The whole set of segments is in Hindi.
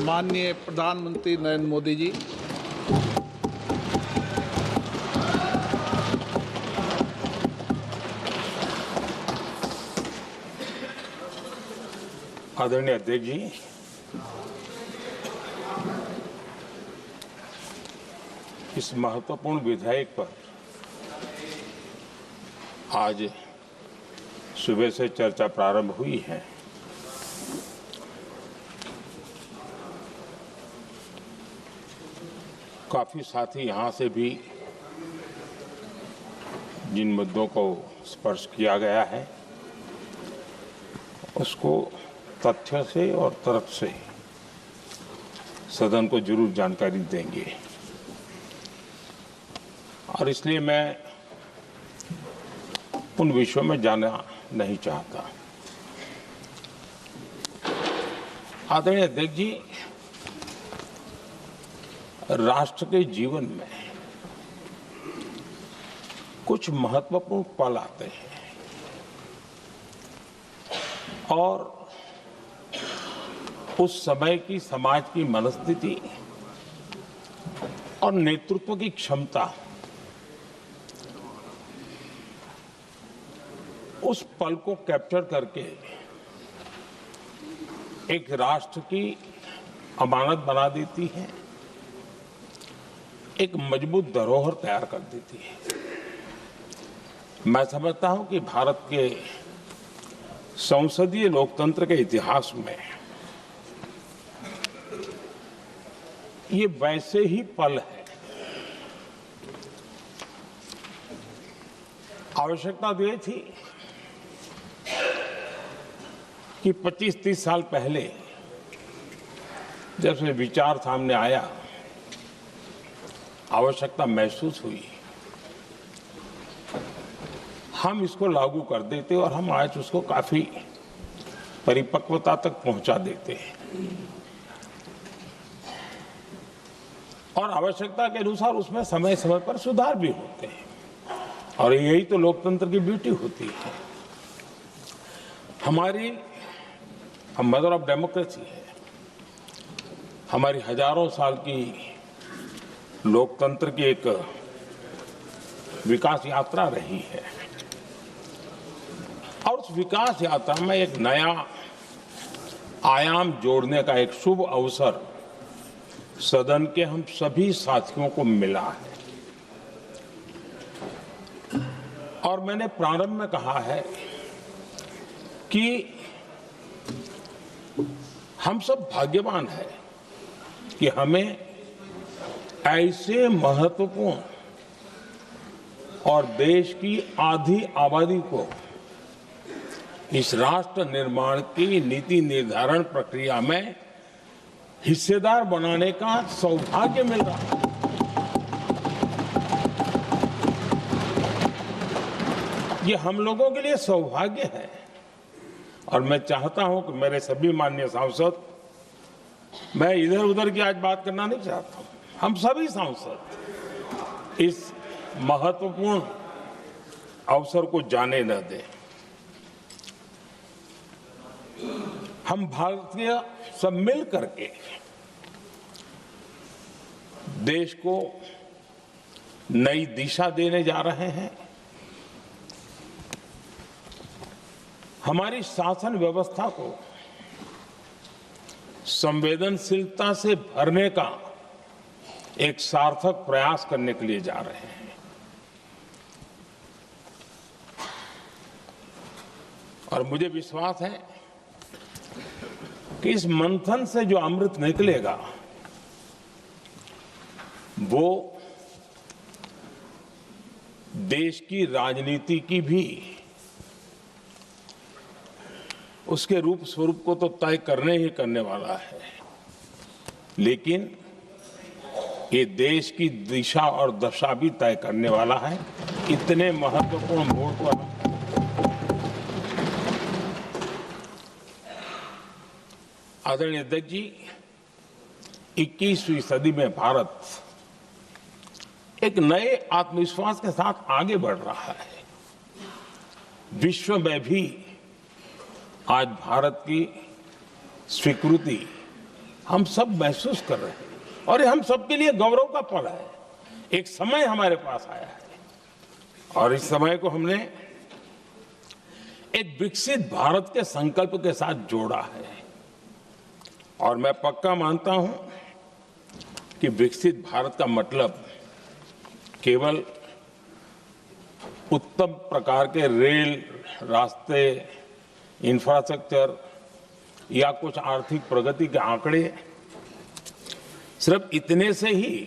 माननीय प्रधानमंत्री नरेंद्र मोदी जी, आदरणीय अध्यक्ष जी, इस महत्वपूर्ण विधेयक पर आज सुबह से चर्चा प्रारंभ हुई है। काफी साथी यहाँ से भी जिन मुद्दों को स्पर्श किया गया है उसको तथ्य से और तर्क से सदन को जरूर जानकारी देंगे और इसलिए मैं उन विषयों में जाना नहीं चाहता। आदरणीय अध्यक्ष जी, राष्ट्र के जीवन में कुछ महत्वपूर्ण पल आते हैं और उस समय की समाज की मनस्थिति और नेतृत्व की क्षमता उस पल को कैप्चर करके एक राष्ट्र की अमानत बना देती है, एक मजबूत धरोहर तैयार कर देती है। मैं समझता हूं कि भारत के संसदीय लोकतंत्र के इतिहास में ये वैसे ही पल है। आवश्यकता तो ये थी कि 25-30 साल पहले जब से विचार सामने आया, आवश्यकता महसूस हुई, हम इसको लागू कर देते और हम आज उसको काफी परिपक्वता तक पहुंचा देते हैं और आवश्यकता के अनुसार उसमें समय समय पर सुधार भी होते हैं और यही तो लोकतंत्र की ब्यूटी होती है। हमारी मदर ऑफ डेमोक्रेसी है, हमारी हजारों साल की लोकतंत्र की एक विकास यात्रा रही है और उस विकास यात्रा में एक नया आयाम जोड़ने का एक शुभ अवसर सदन के हम सभी साथियों को मिला है। और मैंने प्रारंभ में कहा है कि हम सब भाग्यवान हैं कि हमें ऐसे महत्वपूर्ण और देश की आधी आबादी को इस राष्ट्र निर्माण की नीति निर्धारण प्रक्रिया में हिस्सेदार बनाने का सौभाग्य मिल रहा है। ये हम लोगों के लिए सौभाग्य है और मैं चाहता हूं कि मेरे सभी माननीय सांसद, मैं इधर उधर की आज बात करना नहीं चाहता हूं, हम सभी सांसद इस महत्वपूर्ण अवसर को जाने न दें। हम भारतीय सब मिल करके देश को नई दिशा देने जा रहे हैं। हमारी शासन व्यवस्था को संवेदनशीलता से भरने का एक सार्थक प्रयास करने के लिए जा रहे हैं और मुझे विश्वास है कि इस मंथन से जो अमृत निकलेगा वो देश की राजनीति की भी उसके रूप स्वरूप को तो तय करने ही करने वाला है, लेकिन ये देश की दिशा और दशा भी तय करने वाला है। इतने महत्वपूर्ण मोड़ पर आदरणीय अध्यक्ष जी, 21वीं सदी में भारत एक नए आत्मविश्वास के साथ आगे बढ़ रहा है। विश्व में भी आज भारत की स्वीकृति हम सब महसूस कर रहे हैं और ये हम सबके लिए गौरव का पल है। एक समय हमारे पास आया है और इस समय को हमने एक विकसित भारत के संकल्प के साथ जोड़ा है और मैं पक्का मानता हूं कि विकसित भारत का मतलब केवल उत्तम प्रकार के रेल, रास्ते, इंफ्रास्ट्रक्चर या कुछ आर्थिक प्रगति के आंकड़े, सिर्फ इतने से ही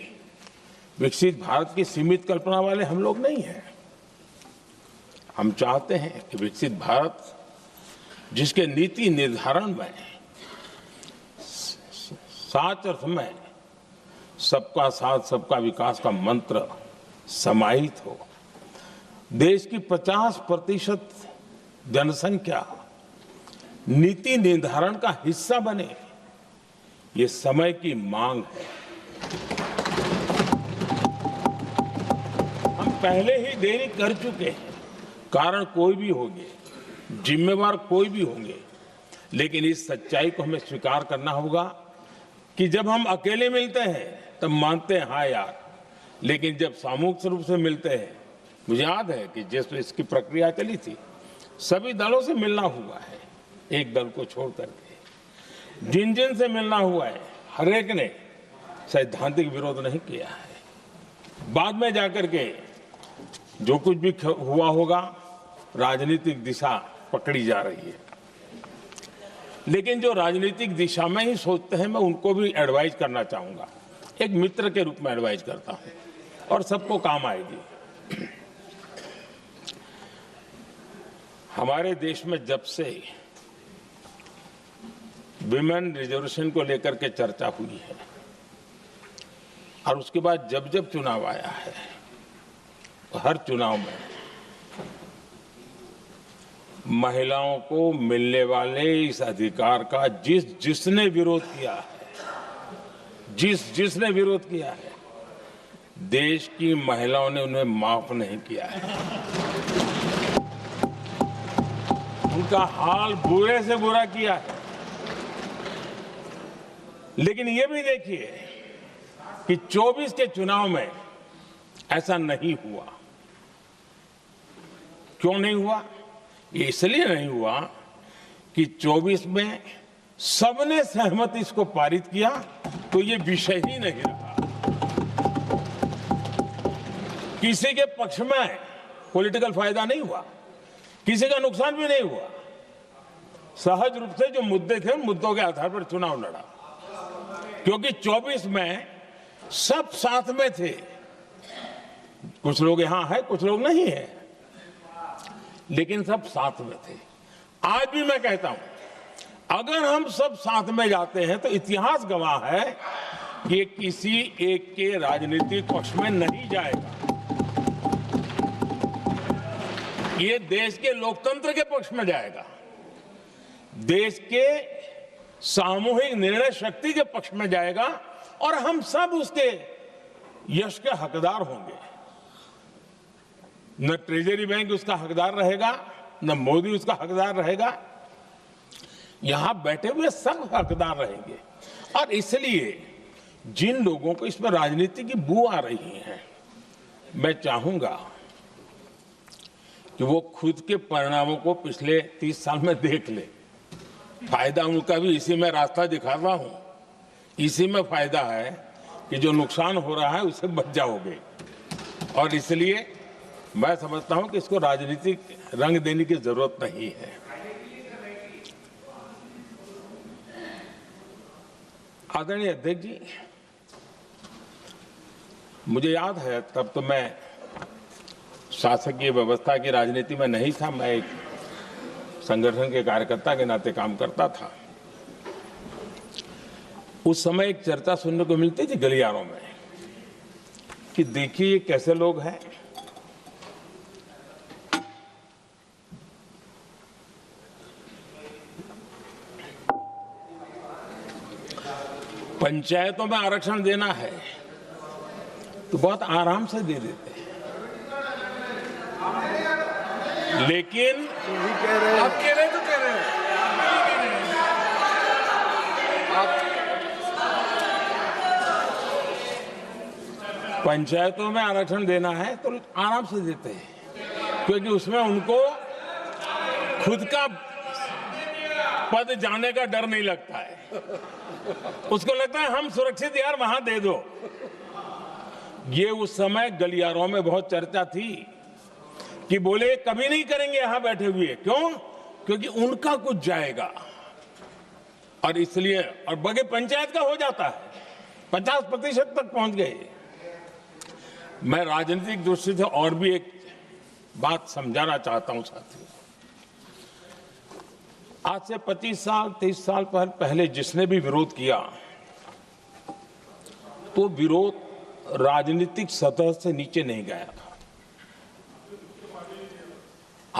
विकसित भारत की सीमित कल्पना वाले हम लोग नहीं हैं। हम चाहते हैं कि विकसित भारत जिसके नीति निर्धारण में साच अर्थ में सबका साथ सबका विकास का मंत्र समाहित हो, देश की 50% जनसंख्या नीति निर्धारण का हिस्सा बने, ये समय की मांग है। हम पहले ही देरी कर चुके हैं, कारण कोई भी होंगे, जिम्मेवार कोई भी होंगे, लेकिन इस सच्चाई को हमें स्वीकार करना होगा कि जब हम अकेले मिलते हैं तब मानते हैं हाँ यार, लेकिन जब सामूहिक रूप से मिलते हैं, मुझे याद है कि जिस इसकी प्रक्रिया चली थी, सभी दलों से मिलना हुआ है, एक दल को छोड़ करके जिन जिन से मिलना हुआ है, हर एक ने सैद्धांतिक विरोध नहीं किया है। बाद में जाकर के जो कुछ भी हुआ होगा, राजनीतिक दिशा पकड़ी जा रही है, लेकिन जो राजनीतिक दिशा में ही सोचते हैं, मैं उनको भी एडवाइज करना चाहूंगा, एक मित्र के रूप में एडवाइज करता हूं और सबको काम आएगी। हमारे देश में जब से विमेन रिजर्वेशन को लेकर के चर्चा हुई है और उसके बाद जब जब चुनाव आया है, हर चुनाव में महिलाओं को मिलने वाले इस अधिकार का जिसने विरोध किया है, जिसने विरोध किया है, देश की महिलाओं ने उन्हें माफ नहीं किया है। उनका हाल बुरे से बुरा किया है। लेकिन ये भी देखिए कि 24 के चुनाव में ऐसा नहीं हुआ। क्यों नहीं हुआ? ये इसलिए नहीं हुआ कि 24 में सबने सहमति इसको पारित किया, तो ये विषय ही नहीं रहा। किसी के पक्ष में पॉलिटिकल फायदा नहीं हुआ, किसी का नुकसान भी नहीं हुआ। सहज रूप से जो मुद्दे थे, उन मुद्दों के आधार पर चुनाव लड़ा, क्योंकि 24 में सब साथ में थे। कुछ लोग यहां हैं, कुछ लोग नहीं है, लेकिन सब साथ में थे। आज भी मैं कहता हूं, अगर हम सब साथ में जाते हैं तो इतिहास गवाह है कि किसी एक के राजनीतिक पक्ष में नहीं जाएगा। ये देश के लोकतंत्र के पक्ष में जाएगा, देश के सामूहिक निर्णय शक्ति के पक्ष में जाएगा और हम सब उसके यश के हकदार होंगे। न ट्रेजरी बैंक उसका हकदार रहेगा, न मोदी उसका हकदार रहेगा, यहां बैठे हुए सब हकदार रहेंगे। और इसलिए जिन लोगों को इसमें राजनीति की बू आ रही है, मैं चाहूंगा कि वो खुद के परिणामों को पिछले 30 साल में देख ले। फायदा उनका भी इसी में रास्ता दिखाता हूं, इसी में फायदा है कि जो नुकसान हो रहा है उससे बच जाओगे। और इसलिए मैं समझता हूं कि इसको राजनीतिक रंग देने की जरूरत नहीं है। आदरणीय अध्यक्ष जी, मुझे याद है तब तो मैं शासकीय व्यवस्था की राजनीति में नहीं था, मैं एक संगठन के कार्यकर्ता के नाते काम करता था। उस समय एक चर्चा सुनने को मिलती थी गलियारों में कि देखिए ये कैसे लोग हैं, पंचायतों में आरक्षण देना है तो बहुत आराम से दे देते हैं, लेकिन आप कह रहे तो कह रहे हैं, पंचायतों में आरक्षण देना है तो आराम से देते हैं, क्योंकि उसमें उनको खुद का पद जाने का डर नहीं लगता है। उसको लगता है हम सुरक्षित यार वहां दे दो। ये उस समय गलियारों में बहुत चर्चा थी कि बोले कभी नहीं करेंगे यहां बैठे हुए। क्यों? क्योंकि उनका कुछ जाएगा, और इसलिए और बगे पंचायत का हो जाता है, 50% तक पहुंच गए। मैं राजनीतिक दृष्टि से और भी एक बात समझाना चाहता हूं साथियों। आज से 25 साल 30 साल पहले जिसने भी विरोध किया तो विरोध राजनीतिक सतह से नीचे नहीं गया था।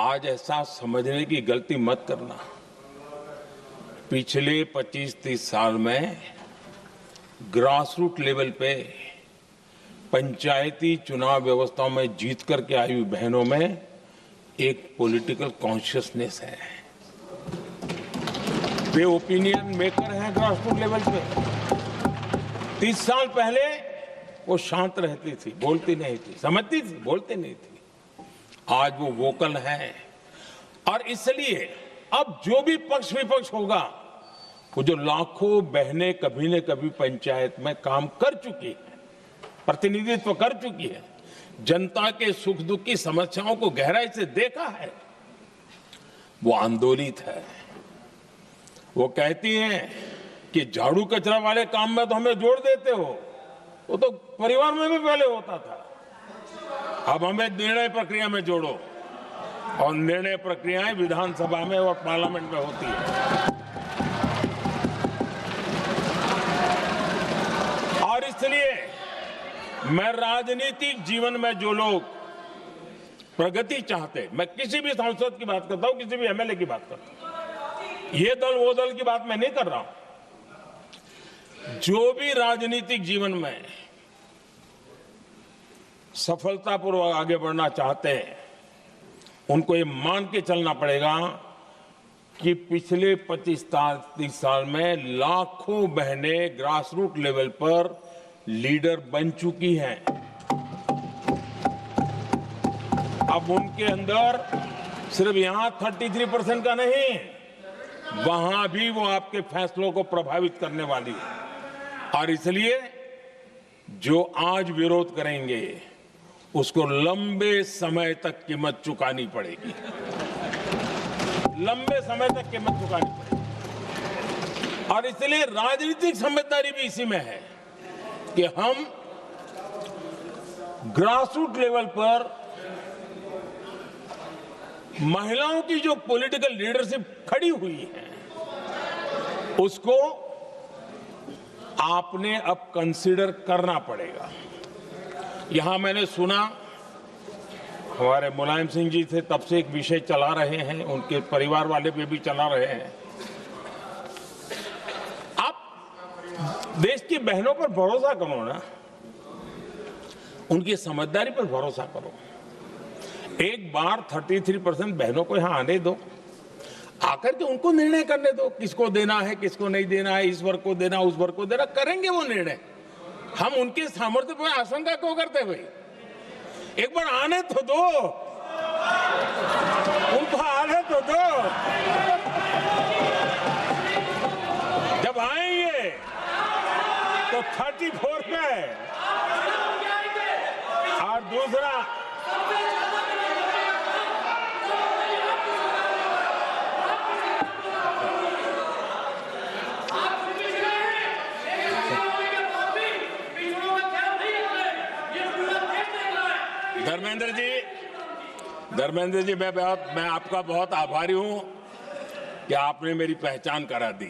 आज ऐसा समझने की गलती मत करना। पिछले 25-30 साल में ग्रास रूट लेवल पे पंचायती चुनाव व्यवस्थाओं में जीत करके आई हुई बहनों में एक पॉलिटिकल कॉन्शियसनेस है। वे ओपिनियन मेकर हैं ग्रास रूट लेवल पे। 30 साल पहले वो शांत रहती थी, बोलती नहीं थी, समझती थी, बोलती नहीं थी। आज वो वोकल है, और इसलिए अब जो भी पक्ष विपक्ष होगा, वो जो लाखों बहनें कभी न कभी पंचायत में काम कर चुकी है, प्रतिनिधित्व कर चुकी है, जनता के सुख दुख की समस्याओं को गहराई से देखा है, वो आंदोलित है। वो कहती हैं कि झाड़ू कचरा वाले काम में तो हमें जोड़ देते हो, वो तो परिवार में भी पहले होता था, अब हमें निर्णय प्रक्रिया में जोड़ो। और निर्णय प्रक्रियाएं विधानसभा में और पार्लियामेंट में होती है। और इसलिए मैं राजनीतिक जीवन में जो लोग प्रगति चाहते, मैं किसी भी सांसद की बात करता हूं, किसी भी एमएलए की बात करता हूं, ये दल वो दल की बात मैं नहीं कर रहा हूं। जो भी राजनीतिक जीवन में सफलतापूर्वक आगे बढ़ना चाहते हैं, उनको ये मान के चलना पड़ेगा कि पिछले 25-30 साल में लाखों बहनें ग्रास रूट लेवल पर लीडर बन चुकी हैं। अब उनके अंदर सिर्फ यहां 33% का नहीं, वहां भी वो आपके फैसलों को प्रभावित करने वाली है। और इसलिए जो आज विरोध करेंगे उसको लंबे समय तक कीमत चुकानी पड़ेगी, लंबे समय तक कीमत चुकानी पड़ेगी। और इसलिए राजनीतिक समझदारी भी इसी में है कि हम ग्रास रूट लेवल पर महिलाओं की जो पॉलिटिकल लीडरशिप खड़ी हुई है, उसको आपने अब कंसीडर करना पड़ेगा। यहां मैंने सुना हमारे मुलायम सिंह जी थे, तब से एक विषय चला रहे हैं, उनके परिवार वाले पे भी चला रहे हैं। आप देश की बहनों पर भरोसा करो ना, उनकी समझदारी पर भरोसा करो। एक बार 33% बहनों को यहां आने दो, आकर के उनको निर्णय करने दो, किसको देना है, किसको नहीं देना है, इस वर्ग को देना, उस वर्ग को देना, करेंगे वो निर्णय। हम उनके सामर्थ्य पर आशंका क्यों करते भाई? एक बार आने तो दो, उनको आने तो दो। जब आएंगे तो 34 पे, और दूसरा धर्मेंद्र जी, मैं आपका बहुत आभारी हूं कि आपने मेरी पहचान करा दी।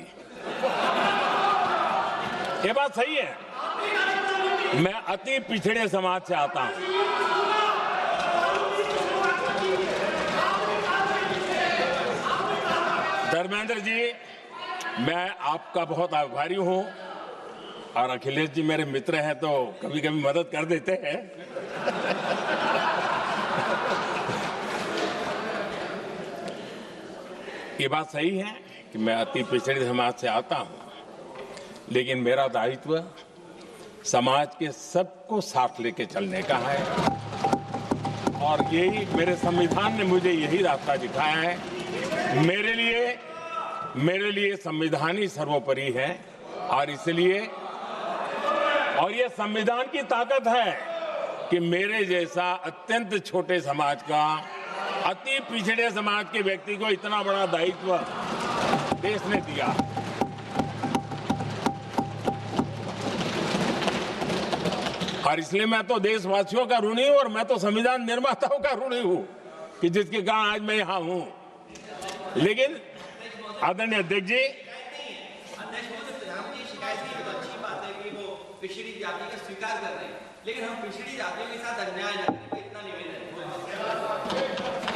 ये बात सही है, मैं अति पिछड़े समाज से आता हूं। धर्मेंद्र जी, मैं आपका बहुत आभारी हूं, और अखिलेश जी मेरे मित्र हैं तो कभी कभी मदद कर देते हैं। ये बात सही है कि मैं अति पिछड़े समाज से आता हूं, लेकिन मेरा दायित्व समाज के सबको साथ लेके चलने का है और यही मेरे संविधान ने मुझे यही रास्ता दिखाया है। मेरे लिए संविधान ही सर्वोपरि है और इसलिए और ये संविधान की ताकत है कि मेरे जैसा अत्यंत छोटे समाज का, अति पिछड़े समाज के व्यक्ति को इतना बड़ा दायित्व देश ने दिया। और इसलिए मैं तो देशवासियों का ऋणी हूं और मैं तो संविधान निर्माताओं का ऋणी हूं कि जिसके कारण आज मैं यहां हूं। लेकिन आदरणीय अध्यक्ष जी, पिछड़ी जाति का स्वीकार कर रहे हैं, लेकिन हम पिछड़ी जातियों के साथ अन्याय न करें, इतना निवेदन है।